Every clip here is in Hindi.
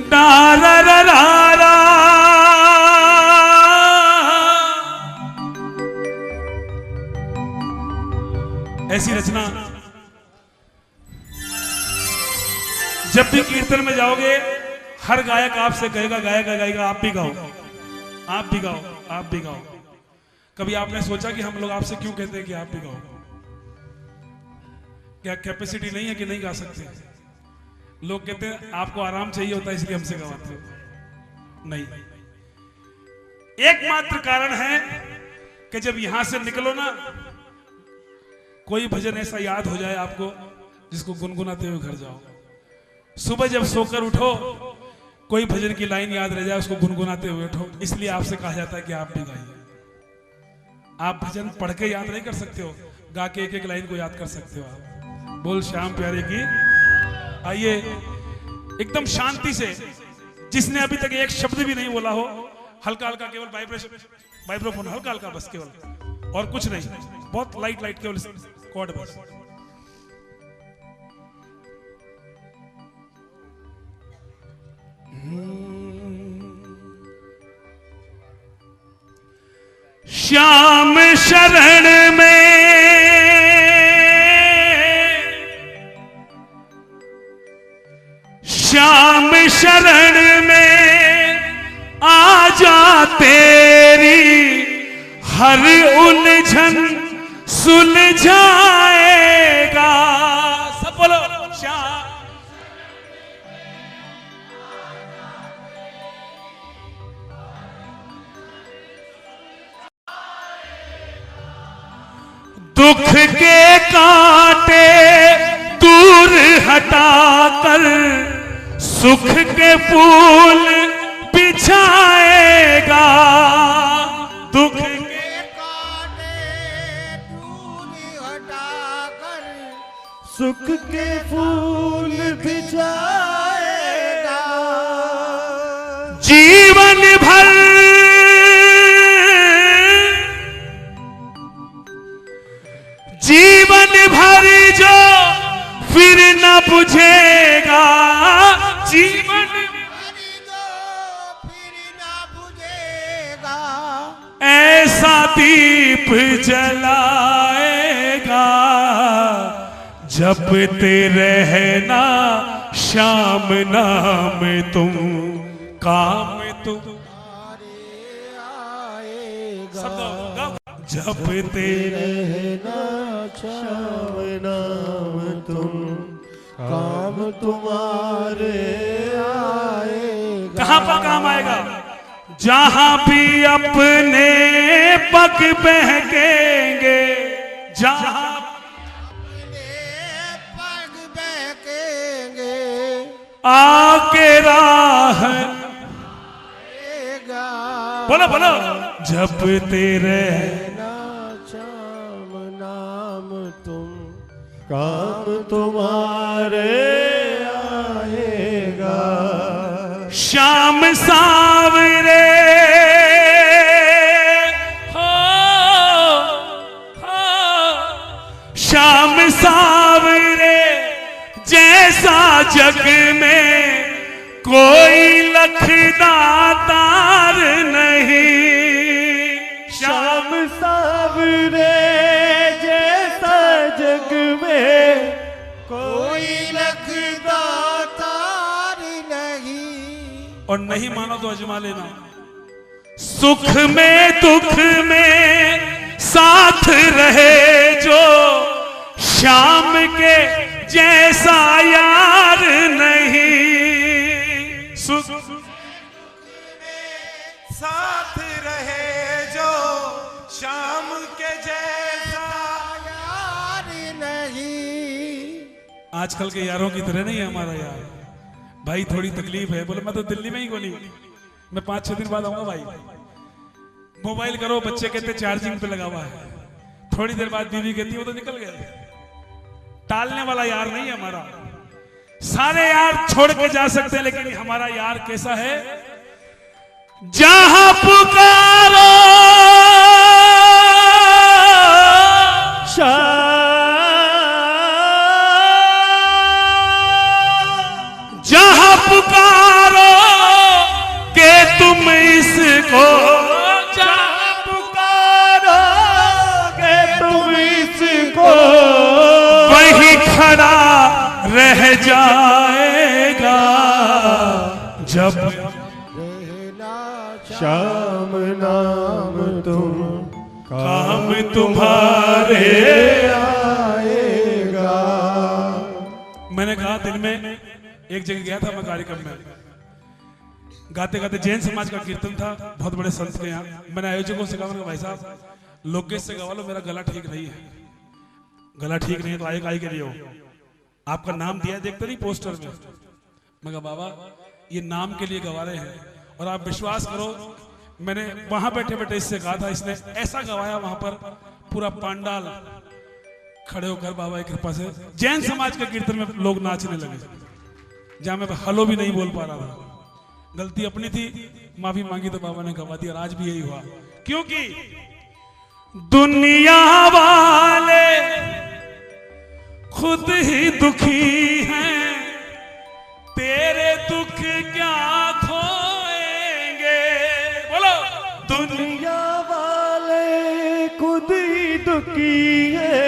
डारा ऐसी रचना जब भी कीर्तन में जाओगे हर गायक आपसे कहेगा, गाएगा आप भी गाओ, आप भी गाओ, आप भी गाओ। कभी आपने सोचा कि हम लोग आपसे क्यों कहते हैं कि आप भी गाओ? क्या कैपेसिटी नहीं है कि नहीं गा सकते? लोग कहते हैं आपको आराम चाहिए होता है इसलिए हमसे गवाते हो। नहीं, एकमात्र कारण है कि जब यहां से निकलो ना, कोई भजन ऐसा याद हो जाए आपको जिसको गुनगुनाते हुए घर जाओ। सुबह जब सोकर उठो कोई भजन की लाइन याद रह जाए, उसको गुनगुनाते हुए उठो। इसलिए आपसे कहा जाता है कि आप भी गाइए। आप भजन पढ़ के याद नहीं कर सकते हो, गा के एक एक लाइन को याद कर सकते हो आप। बोल श्याम प्यारे की। आइए एकदम शांति से, जिसने अभी तक एक शब्द भी नहीं बोला हो, हल्का हल्का केवल वाइब्रोफोन हल्का हल्का बस, केवल और कुछ नहीं, बहुत लाइट लाइट केवल कॉर्ड बस। श्याम शरण में श्याम शरण में आ जा, तेरी हर उलझन सुलझाएगा। सब बोलो श्याम। दुख के कांटे दूर हटाकर सुख के फूल बिछाएगा। दुख के कांटे दूर हटाकर सुख के फूल बिछाएगा। जीवन भर जो फिर न बुझेगा, जीवन फिर न बुझेगा, ऐसा दीप जलाएगा। जपते रहना श्याम नाम तुम, काम तुम जपते रहना श्याम नाम तुम, काम तुम्हारे आएगा। कहां पर काम आएगा? जहां भी अपने पग बहकेंगे, जहां पग बहकेंगे, आके राह बोलो बोलो। जपते रहना श्याम नाम तुम, काम तुम्हारे आएगा। श्याम सावरे हो, श्याम सावरे जैसा जग में कोई लखदातार नहीं। श्याम सावरे जैसा जग में कोई लखदातार नहीं। और नहीं मानो तो अजमा लेना। सुख में दुख में साथ रहे जो, श्याम के जैसा यार नहीं। सुख साथ रहे जो, श्याम के जैसा यार नहीं। आजकल के यारों की तरह नहीं है हमारा यार। भाई थोड़ी तकलीफ है, बोले मैं तो दिल्ली में ही गोली, मैं 5-6 दिन बाद आऊंगा भाई। मोबाइल करो, बच्चे कहते चार्जिंग पे लगा हुआ है। थोड़ी देर बाद बीवी कहती है वो तो निकल गए। टालने वाला यार नहीं है हमारा। सारे यार छोड़ के जा सकते हैं, लेकिन हमारा यार कैसा है? जहां पुकारो जहां पुकारो इसको पुकारोगे तुम इसको, वही खड़ा रह जाएगा जब श्याम नाम तुम काम तुम्हारे आएगा। मैंने कहा दिन में एक जगह गया था मैं कार्यक्रम में, गाते गाते जैन समाज का कीर्तन था, बहुत बड़े संत के यहाँ। मैंने आयोजकों से कहा भाई साहब लोकेश से गवा लो, मेरा गला ठीक नहीं है, गला ठीक नहीं है तो आए काई के लिए हो, आपका नाम दिया देखते नहीं पोस्टर में। मैं कहा बाबा ये नाम के लिए गवा रहे हैं, और आप विश्वास करो मैंने वहां बैठे बैठे इससे कहा था, इसने ऐसा गवाया वहां पर पूरा पांडाल खड़े होकर बाबा की कृपा से जैन समाज के कीर्तन में लोग नाचने लगे, जहां मैं हलो भी नहीं बोल पा रहा था। गलती अपनी थी, माफी मांगी तो बाबा ने गवा दिया। आज भी यही हुआ, क्योंकि दुनिया वाले खुद ही दुखी हैं, तेरे दुख क्या खोएंगे। बोलो दुनिया वाले खुद ही दुखी है,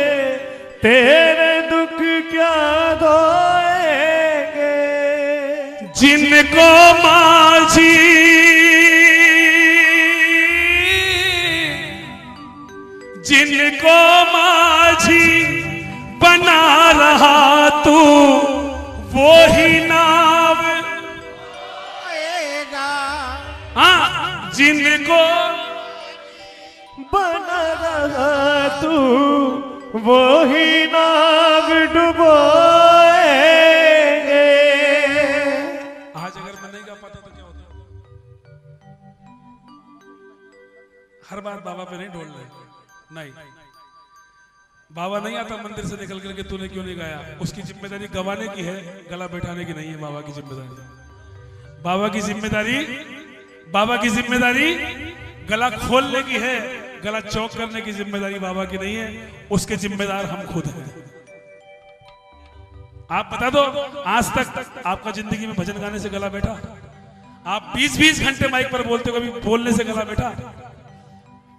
तेरे दुख क्या धोएंगे। जिनको माझी जिनको माझी बना रहा तू, वो ही नाव हाँ, जिनको बना रहा तू वो ही नाव डुबोएंगे। आज अगर मैं नहीं गा पाता तो क्या होता? हर बार बाबा पे नहीं ढोल रहे, नहीं बाबा नहीं आता मंदिर से निकल करके तूने क्यों नहीं गाया, उसकी जिम्मेदारी गवाने की है, गला बैठाने की नहीं है। बाबा की जिम्मेदारी, बाबा की जिम्मेदारी, बाबा की जिम्मेदारी गला खोलने की है, गला चौक करने की जिम्मेदारी बाबा की नहीं है, उसके जिम्मेदार हम खुद हैं। आप बता दो आज तक आपका जिंदगी में भजन गाने से गला बैठा? आप 20-20 घंटे माइक पर बोलते हो, कभी बोलने से गला बैठा?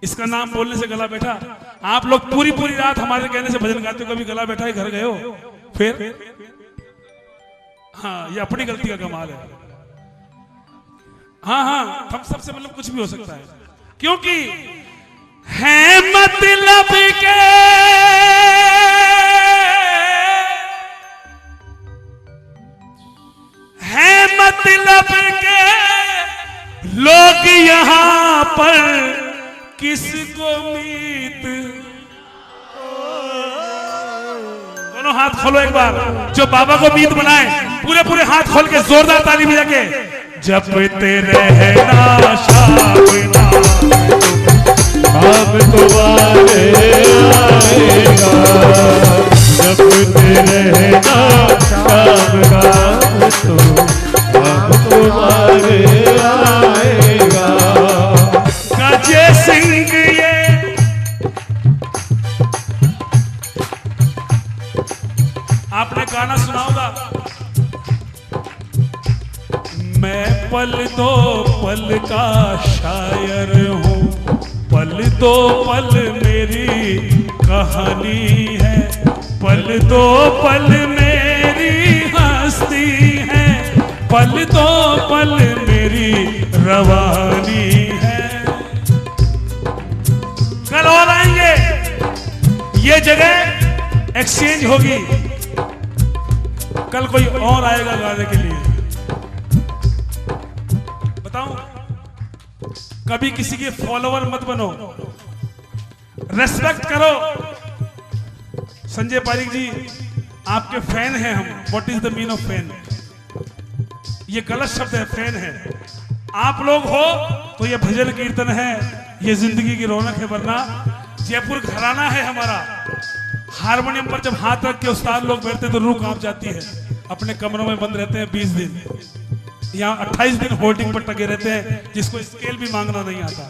इसका नाम बोलने से गला बैठा? आप लोग पूरी पूरी रात हमारे कहने से भजन गाते हो, कभी गला बैठा है? घर गए हो फिर? हाँ, ये अपनी गलती का कमाल है। हाँ हाँ, हम सबसे मतलब कुछ भी हो सकता है, क्योंकि है मतलब के है मतलब के लोग यहां पर किसको मीत। दोनों हाथ खोलो एक बार, जो बाबा को मीत बनाए पूरे पूरे हाथ खोल के जोरदार ताली बजा के। जपते रहना शाम अब तुम्हारे आएगा, जपते रहना शाम का तो अब तुम्हारे आएगा। गजे सिंह ये आपने गाना सुना होगा, मैं पल दो पल का शायर हूँ, पल दो पल मेरी कहानी है, पल दो पल मेरी हस्ती है, पल दो पल मेरी रवानी है। कल और आएंगे, ये जगह एक्सचेंज होगी, कल कोई और आएगा गाने के लिए। बताऊं, कभी किसी के फॉलोवर मत बनो, रेस्पेक्ट करो। संजय पारिक जी आपके फैन हैं हम। What is the mean of fan? ये गलत शब्द है, फैन है। आप लोग हो तो ये भजन कीर्तन है, ये जिंदगी की रौनक है, वरना जयपुर घराना है हमारा। हारमोनियम पर जब हाथ रख के उस्ताद लोग बैठते तो रूह कांप जाती है। अपने कमरों में बंद रहते हैं 20 दिन, यहाँ 28 दिन होल्डिंग पर टके रहते हैं, जिसको स्केल भी मांगना नहीं आता।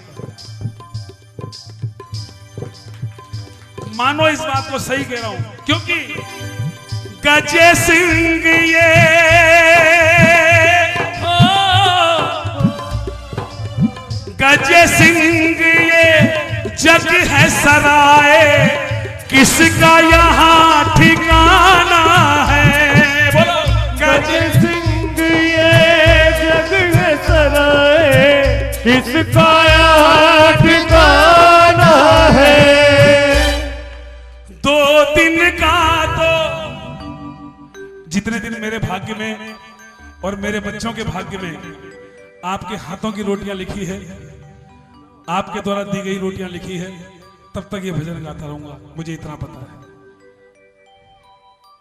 मानो इस बात को सही कह रहा हूं, क्योंकि गजे सिंह ये जग है सराय किसका यहाँ ठिकाना है। बोलो गज सिंह ये जग है सराय किसका यहाँ ठिकाना है। 2 दिन का तो जितने दिन मेरे भाग्य में और मेरे बच्चों के भाग्य में आपके हाथों की रोटियां लिखी है, आपके द्वारा दी गई रोटियां लिखी है, तब तक ये भजन गाता रहूंगा, मुझे इतना पता है।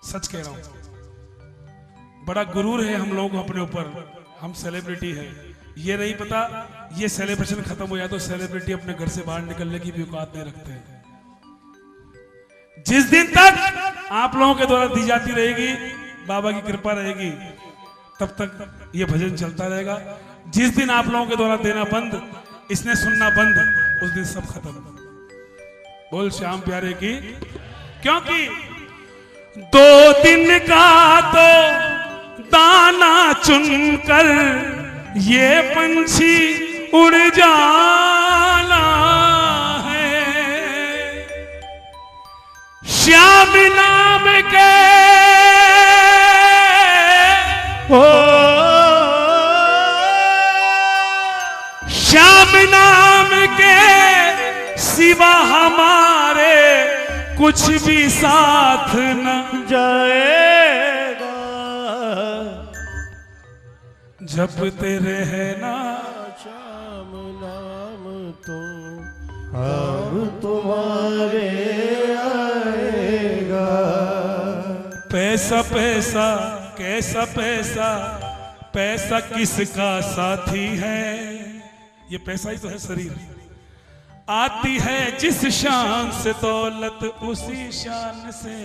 सच कह रहा हूं, बड़ा गुरूर है हम लोग अपने ऊपर, हम सेलिब्रिटी है। ये नहीं पता ये सेलिब्रेशन खत्म हो जाए तो सेलिब्रिटी अपने घर से बाहर निकलने की भी औकात नहीं रखते हैं। जिस दिन तक आप लोगों के द्वारा दी जाती रहेगी, बाबा की कृपा रहेगी, तब तक ये भजन चलता रहेगा। जिस दिन आप लोगों के द्वारा देना बंद, इसने सुनना बंद, उस दिन सब खत्म। बोल श्याम प्यारे की। क्योंकि 2 दिन का तो दाना चुनकर ये पंछी उड़ जाना है। श्याम नाम के श्याम नाम के सिवा हमारे कुछ भी साथ न जाएगा। जपते रहना श्याम नाम तुम हम तुम्हारे आएगा। पैसा पैसा कैसा पैसा, पैसा किसका साथी है। ये पैसा ही तो है शरीर। आती है जिस शान से दौलत, उसी शान से